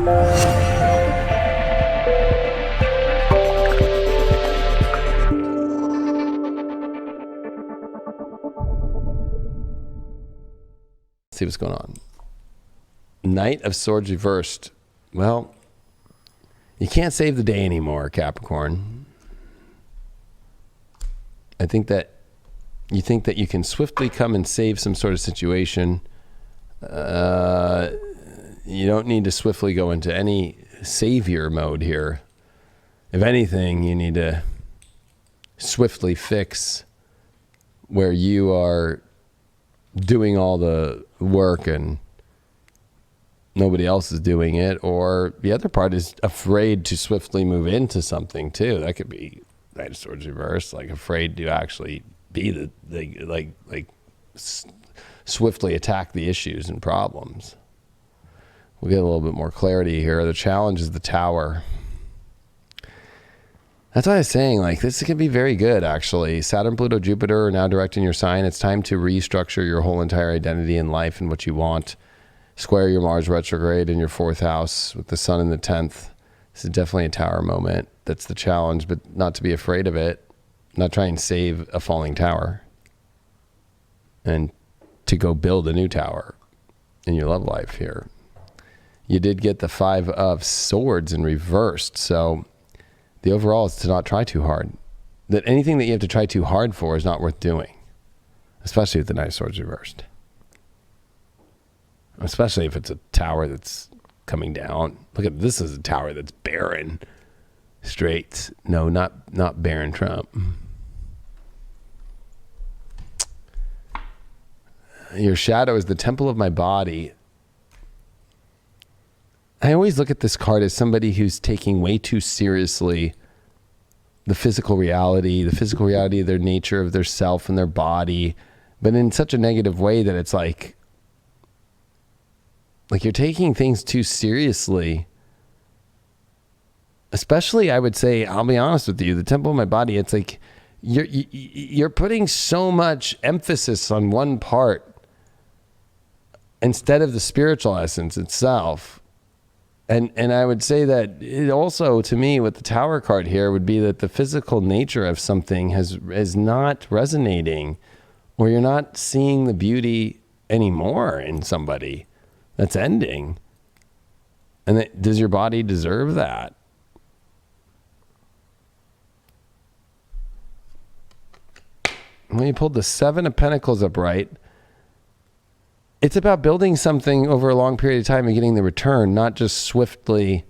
See what's going on. Knight of Swords reversed. Well, you can't save the day anymore, Capricorn. I think that you think that you can swiftly come and save some sort of situation. You don't need to swiftly go into any savior mode here. If anything, you need to swiftly fix where you are doing all the work and nobody else is doing it, or the other part is afraid to swiftly move into something too. That could be Knight of Swords reverse, like afraid to actually be swiftly attack the issues and problems. We'll get a little bit more clarity here. The challenge is the Tower. That's why I was saying, like, this can be very good, actually. Saturn, Pluto, Jupiter are now direct in your sign. It's time to restructure your whole entire identity in life and what you want. Square your Mars retrograde in your 4th house with the sun in the 10th. This is definitely a Tower moment. That's the challenge, but not to be afraid of it. Not try and save a falling tower. And to go build a new tower in your love life here. You did get the 5 of Swords in reversed, so the overall is to not try too hard. That anything that you have to try too hard for is not worth doing. Especially with the Knight of Swords reversed. Especially if it's a tower that's coming down. Look at this is a tower that's barren. Straight. No, not barren Trump. Your shadow is the temple of my body. I always look at this card as somebody who's taking way too seriously the physical reality of their nature, of their self and their body, but in such a negative way that it's like you're taking things too seriously. Especially, I would say, I'll be honest with you, the temple of my body, it's like you're putting so much emphasis on one part instead of the spiritual essence itself. And I would say that it also, to me, with the Tower card here, would be that the physical nature of something is not resonating, or you're not seeing the beauty anymore in somebody that's ending. And does your body deserve that? When you pulled the 7 of Pentacles upright, it's about building something over a long period of time and getting the return, not just swiftly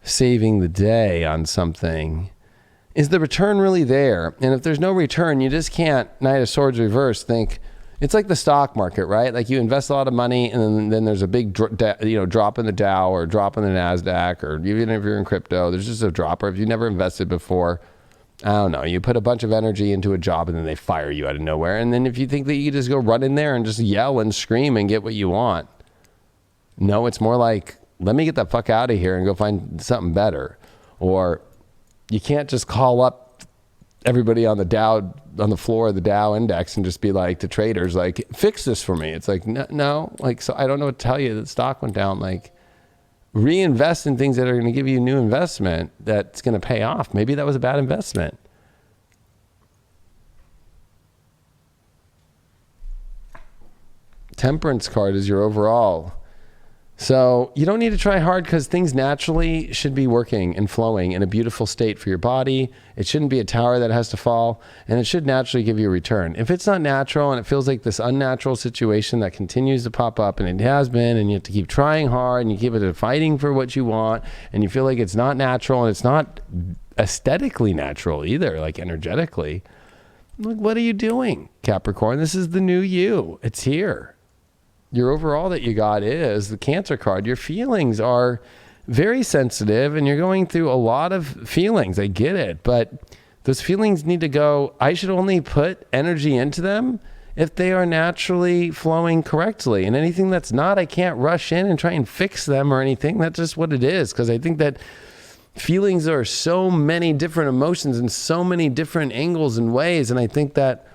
saving the day on something. Is the return really there? And if there's no return, you just can't, Knight of Swords reverse, think, it's like the stock market, right? Like you invest a lot of money and then there's a big drop in the Dow or drop in the NASDAQ, or even if you're in crypto, there's just a drop. Or if you've never invested before, I don't know, you put a bunch of energy into a job and then they fire you out of nowhere. And then if you think that you just go run in there and just yell and scream and get what you want. No, it's more like, let me get the fuck out of here and go find something better. Or you can't just call up everybody on the Dow, on the floor of the Dow index and just be like to traders, like, fix this for me. It's like, no, like, so I don't know what to tell you. The stock went down. Like, reinvest in things that are going to give you new investment that's going to pay off. Maybe that was a bad investment. Temperance card is your overall. So you don't need to try hard because things naturally should be working and flowing in a beautiful state for your body. It shouldn't be a tower that has to fall, and it should naturally give you a return. If it's not natural and it feels like this unnatural situation that continues to pop up, and it has been, and you have to keep trying hard and you keep it fighting for what you want, and you feel like it's not natural and it's not aesthetically natural either, like energetically, like, what are you doing, Capricorn? This is the new you. It's here. Your overall that you got is the Cancer card. Your feelings are very sensitive and you're going through a lot of feelings. I get it, but those feelings need to go. I should only put energy into them if they are naturally flowing correctly. And anything that's not, I can't rush in and try and fix them or anything. That's just what it is. Because I think that feelings are so many different emotions in so many different angles and ways. And I think that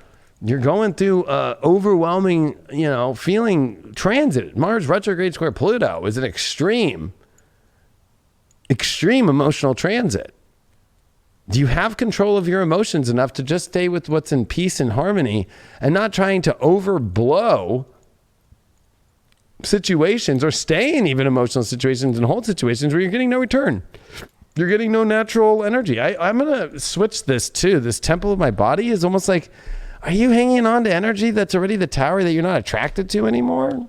you're going through overwhelming, feeling transit. Mars retrograde square Pluto is an extreme. extreme emotional transit. Do you have control of your emotions enough to just stay with what's in peace and harmony and not trying to overblow situations or stay in even emotional situations and hold situations where you're getting no return? You're getting no natural energy. I'm going to switch this too. This temple of my body is almost like, are you hanging on to energy that's already the tower that you're not attracted to anymore?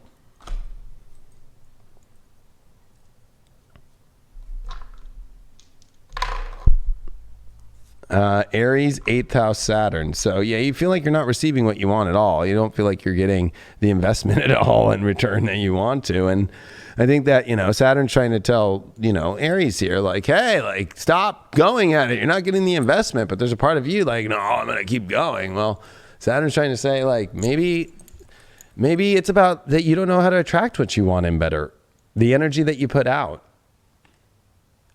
Aries, 8th house Saturn. So yeah, you feel like you're not receiving what you want at all. You don't feel like you're getting the investment at all in return that you want to. And I think that, Saturn's trying to tell, Aries here, like, hey, like, stop going at it. You're not getting the investment, but there's a part of you like, no, I'm going to keep going. Well, Saturn's trying to say, like, maybe it's about that you don't know how to attract what you want in better, the energy that you put out.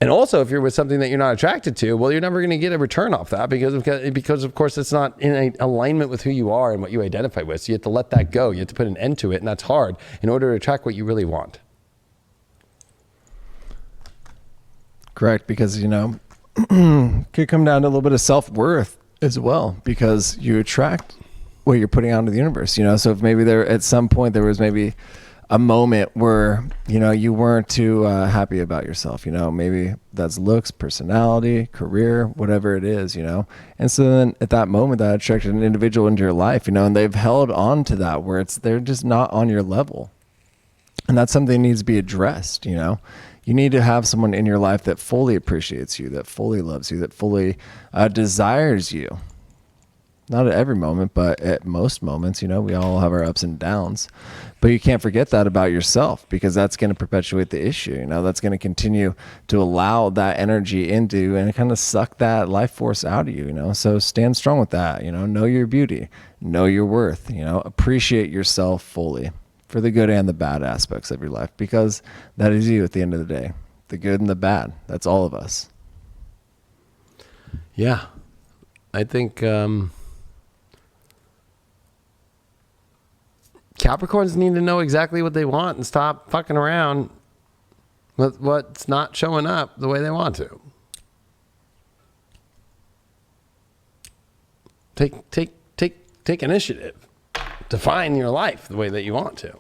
And also, if you're with something that you're not attracted to, well, you're never going to get a return off that because of course, it's not in alignment with who you are and what you identify with. So you have to let that go. You have to put an end to it, and that's hard in order to attract what you really want. Correct, because, could come down to a little bit of self-worth as well, because you attract what you're putting out into the universe, So if maybe at some point there was maybe a moment where, you weren't too happy about yourself, maybe that's looks, personality, career, whatever it is, And so then at that moment that attracted an individual into your life, and they've held on to that where they're just not on your level. And that's something that needs to be addressed, You need to have someone in your life that fully appreciates you, that fully loves you, that fully desires you. Not at every moment, but at most moments, we all have our ups and downs. But you can't forget that about yourself, because that's going to perpetuate the issue. That's going to continue to allow that energy into and kind of suck that life force out of you, So stand strong with that, know your beauty, know your worth, appreciate yourself fully for the good and the bad aspects of your life, because that is you at the end of the day. The good and the bad, that's all of us. Yeah. I think Capricorns need to know exactly what they want and stop fucking around with what's not showing up the way they want to. Take initiative. Define your life the way that you want to.